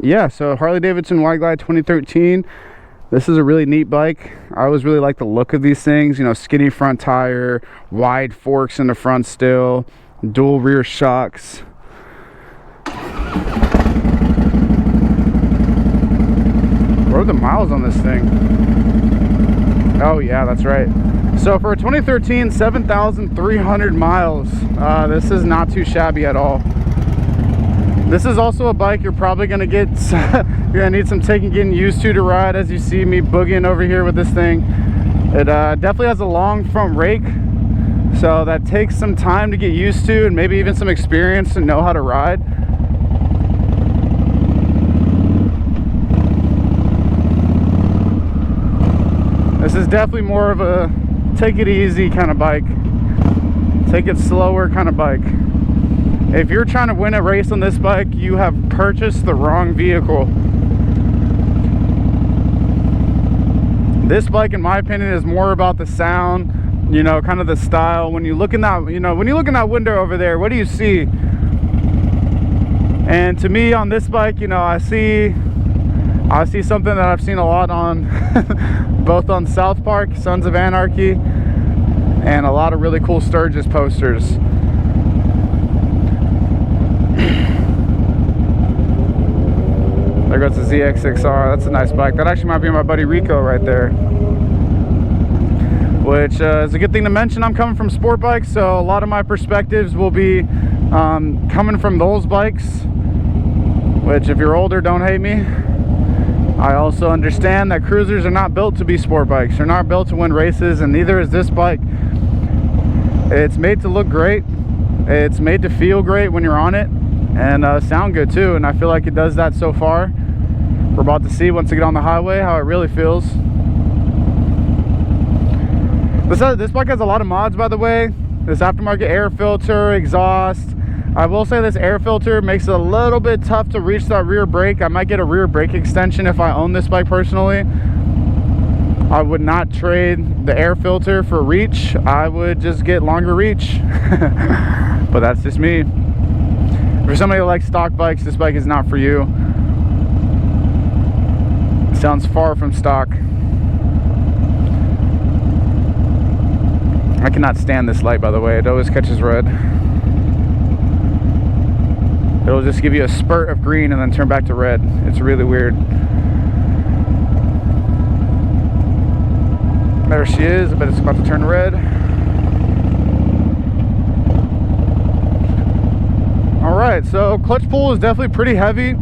Yeah, so Harley-Davidson Wide Glide 2013. This is a really neat bike. I always really like the look of these things. You know, skinny front tire, wide forks in the front still, dual rear shocks. What are the miles on this thing? Oh yeah, that's right. So for a 2013, 7,300 miles. This is not too shabby at all. This is also a bike you're probably gonna get, you're gonna need some getting used to ride, as you see me boogieing over here with this thing. It definitely has a long front rake, so that takes some time to get used to and maybe even some experience to know how to ride. This is definitely more of a take it easy kind of bike, take it slower kind of bike. If you're trying to win a race on this bike, you have purchased the wrong vehicle. This bike, in my opinion, is more about the sound, you know, kind of the style. When you look in that, you know, when you look in that window over there, what do you see? And to me, on this bike, you know, I see something that I've seen a lot on both on South Park, Sons of Anarchy, and a lot of really cool Sturgis posters. There goes the ZX6R. That's a nice bike. That actually might be my buddy Rico right there. Which is a good thing to mention. I'm coming from sport bikes, so a lot of my perspectives will be coming from those bikes. Which, if you're older, don't hate me. I also understand that cruisers are not built to be sport bikes. They're not built to win races, and neither is this bike. It's made to look great. It's made to feel great when you're on it, and sound good too, and I feel like it does that so far. We're about to see, once we get on the highway, how it really feels. This bike has a lot of mods, by the way. This aftermarket air filter, exhaust. I will say this air filter makes it a little bit tough to reach that rear brake. I might get a rear brake extension if I own this bike personally. I would not trade the air filter for reach. I would just get longer reach. But that's just me. For somebody who likes stock bikes, this bike is not for you. It sounds far from stock. I cannot stand this light, by the way. It always catches red. It'll just give you a spurt of green and then turn back to red. It's really weird. There she is. I bet it's about to turn red. Alright, so clutch pull is definitely pretty heavy.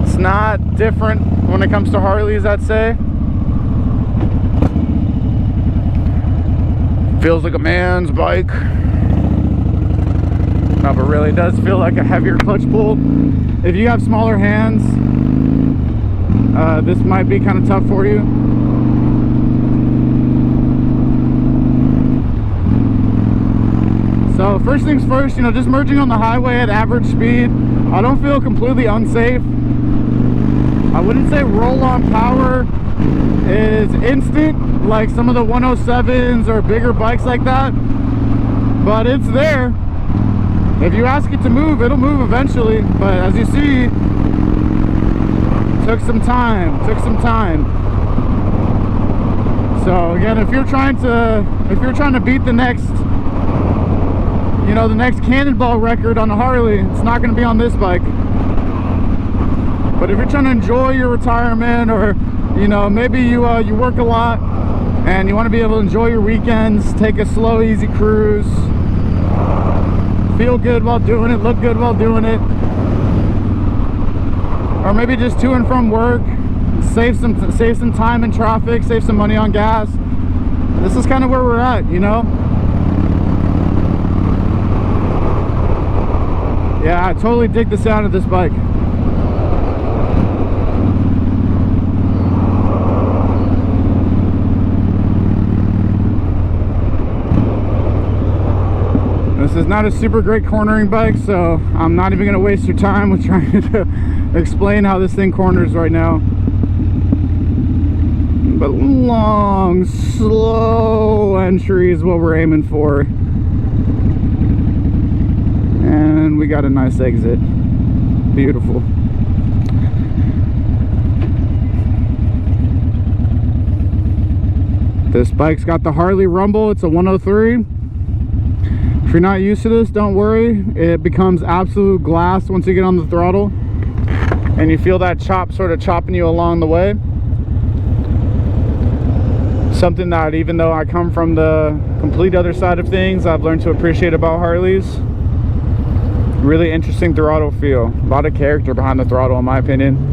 It's not different when it comes to Harleys, I'd say. Feels like a man's bike. No, but really, it does feel like a heavier clutch pull. If you have smaller hands, this might be kind of tough for you. So first things first, you know, just merging on the highway at average speed, I don't feel completely unsafe. I wouldn't say roll-on power is instant like some of the 107s or bigger bikes like that, but it's there. If you ask it to move, it'll move eventually, but as you see, took some time. So again, if you're trying to beat the next, you know, the next cannonball record on a Harley, it's not going to be on this bike. But if you're trying to enjoy your retirement, or you know, maybe you work a lot and you want to be able to enjoy your weekends, take a slow, easy cruise, feel good while doing it, look good while doing it, or maybe just to and from work, save some time in traffic, save some money on gas. This is kind of where we're at, you know. Yeah, I totally dig the sound of this bike. This is not a super great cornering bike, so I'm not even going to waste your time with trying to explain how this thing corners right now. But long, slow entry is what we're aiming for. And we got a nice exit. Beautiful. This bike's got the Harley rumble. It's a 103. If you're not used to this, don't worry. It becomes absolute glass once you get on the throttle, and you feel that chop sort of chopping you along the way. Something that, even though I come from the complete other side of things, I've learned to appreciate about Harleys. Really interesting throttle feel. A lot of character behind the throttle, in my opinion.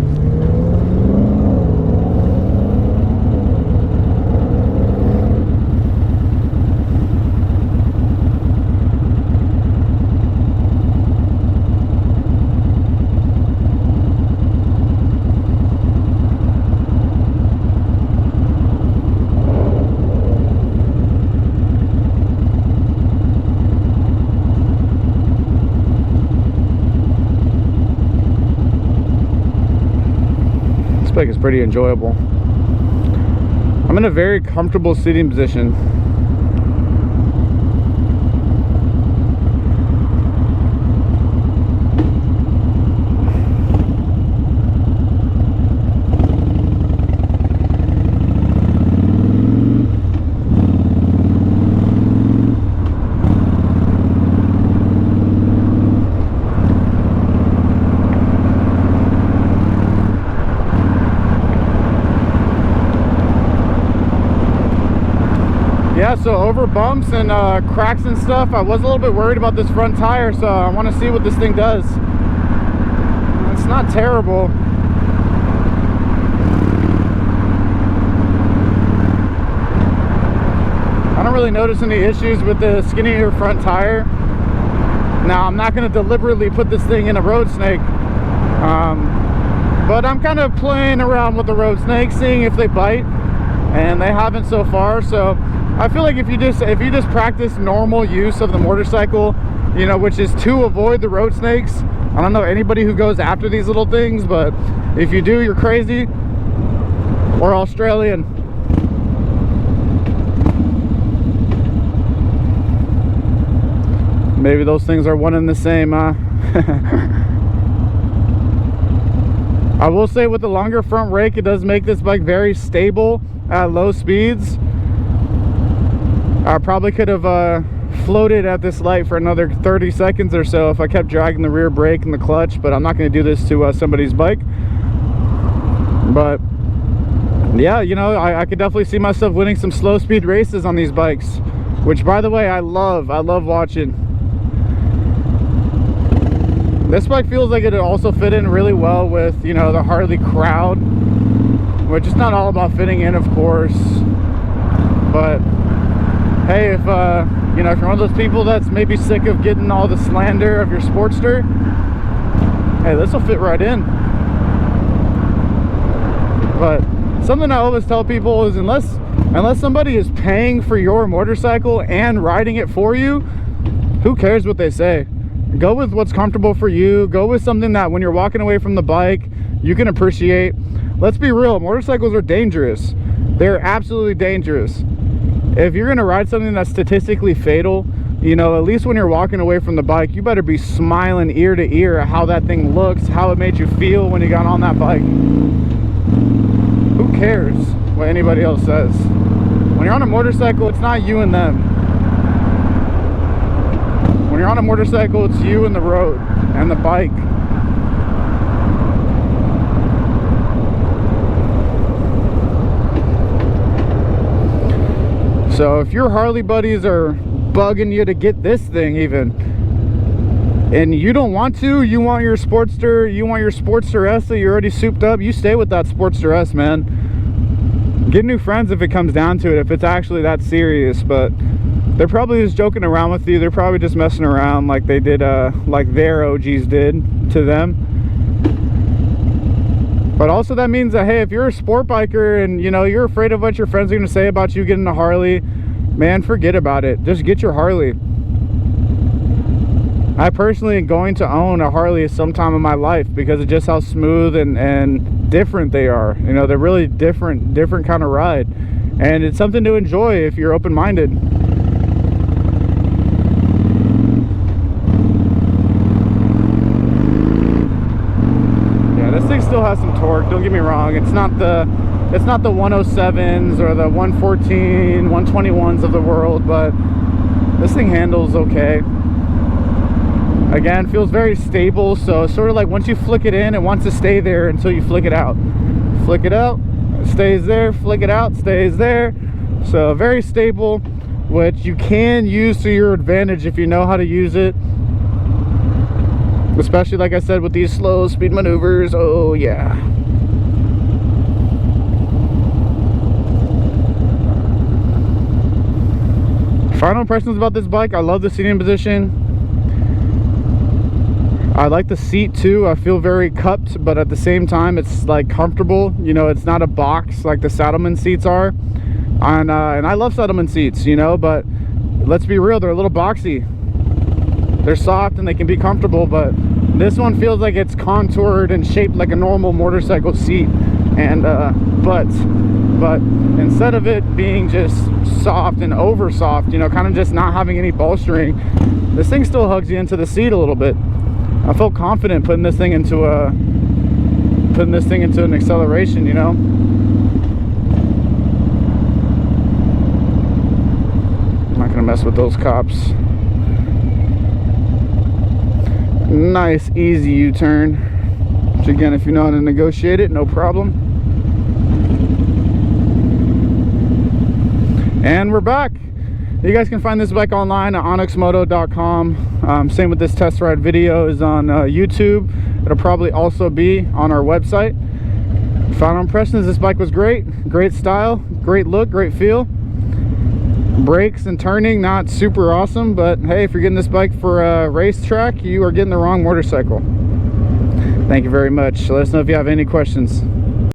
Is pretty enjoyable. I'm in a very comfortable seating position. Yeah, so over bumps and cracks and stuff, I was a little bit worried about this front tire, so I want to see what this thing does. It's not terrible. I don't really notice any issues with the skinnier front tire. Now, I'm not going to deliberately put this thing in a road snake, but I'm kind of playing around with the road snakes, seeing if they bite, and they haven't so far. So I feel like if you just practice normal use of the motorcycle, you know, which is to avoid the road snakes. I don't know anybody who goes after these little things, but if you do, you're crazy or Australian. Maybe those things are one and the same, huh? I will say, with the longer front rake, it does make this bike very stable at low speeds. I probably could have floated at this light for another 30 seconds or so if I kept dragging the rear brake and the clutch, but I'm not going to do this to somebody's bike. But yeah, you know, I could definitely see myself winning some slow speed races on these bikes, which, by the way, I love watching. This bike feels like it also fit in really well with, you know, the Harley crowd, which is not all about fitting in, of course, but hey, if you know, if you're one of those people that's maybe sick of getting all the slander of your Sportster, hey, this will fit right in. But something I always tell people is, unless somebody is paying for your motorcycle and riding it for you, who cares what they say? Go with what's comfortable for you. Go with something that when you're walking away from the bike, you can appreciate. Let's be real, motorcycles are dangerous. They're absolutely dangerous. If you're gonna ride something that's statistically fatal, you know, at least when you're walking away from the bike, you better be smiling ear to ear at how that thing looks, how it made you feel when you got on that bike. Who cares what anybody else says? When you're on a motorcycle, it's not you and them. When you're on a motorcycle, it's you and the road and the bike. So if your Harley buddies are bugging you to get this thing even, and you don't want to, you want your Sportster, you want your Sportster S that you're already souped up, you stay with that Sportster S, man. Get new friends if it comes down to it, if it's actually that serious. But they're probably just joking around with you. They're probably just messing around like they did, like their OGs did to them. But also that means that, hey, if you're a sport biker and, you know, you're afraid of what your friends are going to say about you getting a Harley, man, forget about it. Just get your Harley. I personally am going to own a Harley at some time in my life because of just how smooth and different they are. You know, they're really different kind of ride. And it's something to enjoy if you're open-minded. Still has some torque, don't get me wrong. It's not the it's not the 107s or the 114, 121s of the world, but this thing handles okay. Again, feels very stable, so sort of like once you flick it in, it wants to stay there until you flick it out. Flick it out, it stays there, flick it out, stays there. So very stable, which you can use to your advantage if you know how to use it. Especially, like I said, with these slow speed maneuvers. Oh yeah. Final impressions about this bike: I love the seating position. I like the seat too. I feel very cupped, but at the same time it's like comfortable. You know, it's not a box like the Saddlemen seats are. And I love Saddlemen seats, you know, but let's be real, they're a little boxy. They're soft and they can be comfortable, but this one feels like it's contoured and shaped like a normal motorcycle seat. And but instead of it being just soft and over soft, you know, kind of just not having any bolstering, this thing still hugs you into the seat a little bit. I felt confident putting this thing into an acceleration, you know. I'm not gonna mess with those cops. Nice easy U-turn, which again, if you know how to negotiate it, no problem. And we're back. You guys can find this bike online at onyxmoto.com. Same with this test ride video is on YouTube. It'll probably also be on our website. Final impressions: this bike was great. Great style, great look, great feel. Brakes and turning, not super awesome, but hey, if you're getting this bike for a racetrack, you are getting the wrong motorcycle. Thank you very much. Let us know if you have any questions.